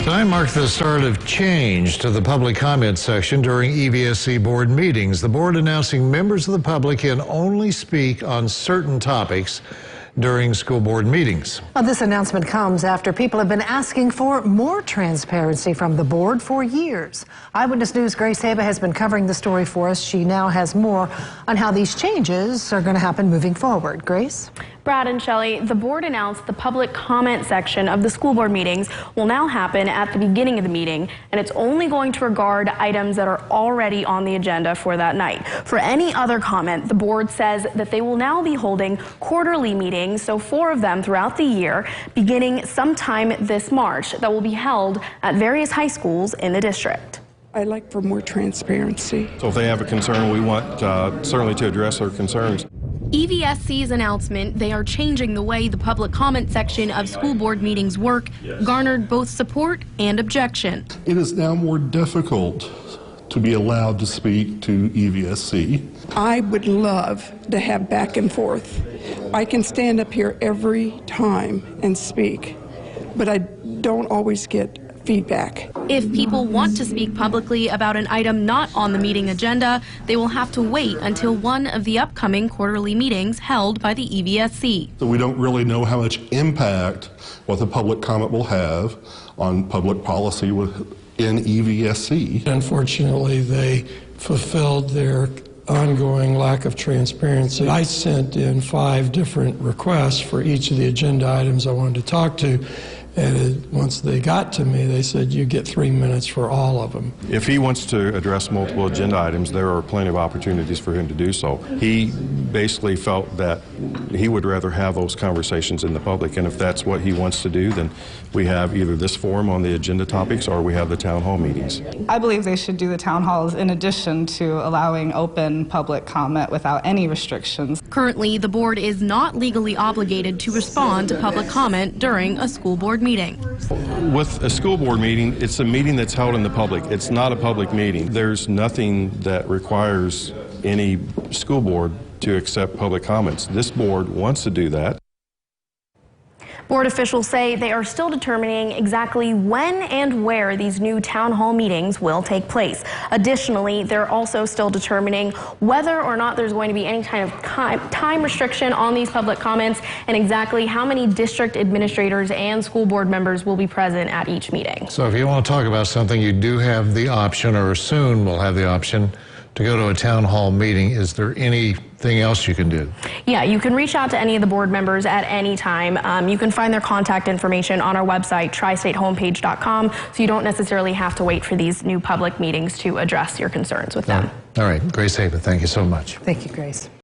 Tonight marked the start of change to the public comment section during EVSC board meetings. The board announcing members of the public can only speak on certain topics during school board meetings. Well, this announcement comes after people have been asking for more transparency from the board for years. Eyewitness News' Grace Haba has been covering the story for us. She now has more on how these changes are going to happen moving forward. Grace? Brad and Shelley, the board announced the public comment section of the school board meetings will now happen at the beginning of the meeting, and it's only going to regard items that are already on the agenda for that night. For any other comment, the board says that they will now be holding quarterly meetings, so 4 of them throughout the year, beginning sometime this March, that will be held at various high schools in the district. I'd like for more transparency. So if they have a concern, we want certainly to address their concerns. EVSC's announcement they are changing the way the public comment section of school board meetings work garnered both support and objection. It is now more difficult to be allowed to speak to EVSC. I would love to have back and forth. I can stand up here every time and speak, but I don't always get feedback. If people want to speak publicly about an item not on the meeting agenda, they will have to wait until one of the upcoming quarterly meetings held by the EVSC. So we don't really know how much impact what the public comment will have on public policy within EVSC. Unfortunately, they fulfilled their ongoing lack of transparency. I sent in 5 different requests for each of the agenda items I wanted to talk to. And once they got to me, they said, you get 3 minutes for all of them. If he wants to address multiple agenda items, there are plenty of opportunities for him to do so. He basically felt that he would rather have those conversations in the public, and if that's what he wants to do, then we have either this forum on the agenda topics or we have the town hall meetings. I believe they should do the town halls in addition to allowing open public comment without any restrictions. Currently, the board is not legally obligated to respond to public comment during a school board meeting. With a school board meeting, it's a meeting that's held in the public. It's not a public meeting. There's nothing that requires any school board to accept public comments. This board wants to do that. Board officials say they are still determining exactly when and where these new town hall meetings will take place. Additionally, they're also still determining whether or not there's going to be any kind of time restriction on these public comments and exactly how many district administrators and school board members will be present at each meeting. So if you want to talk about something, you do have the option, or soon will have the option, to go to a town hall meeting. Is there anything else you can do? Yeah, you can reach out to any of the board members at any time. You can find their contact information on our website, tristatehomepage.com, so you don't necessarily have to wait for these new public meetings to address your concerns with them. All right, Grace Haba, thank you so much. Thank you, Grace.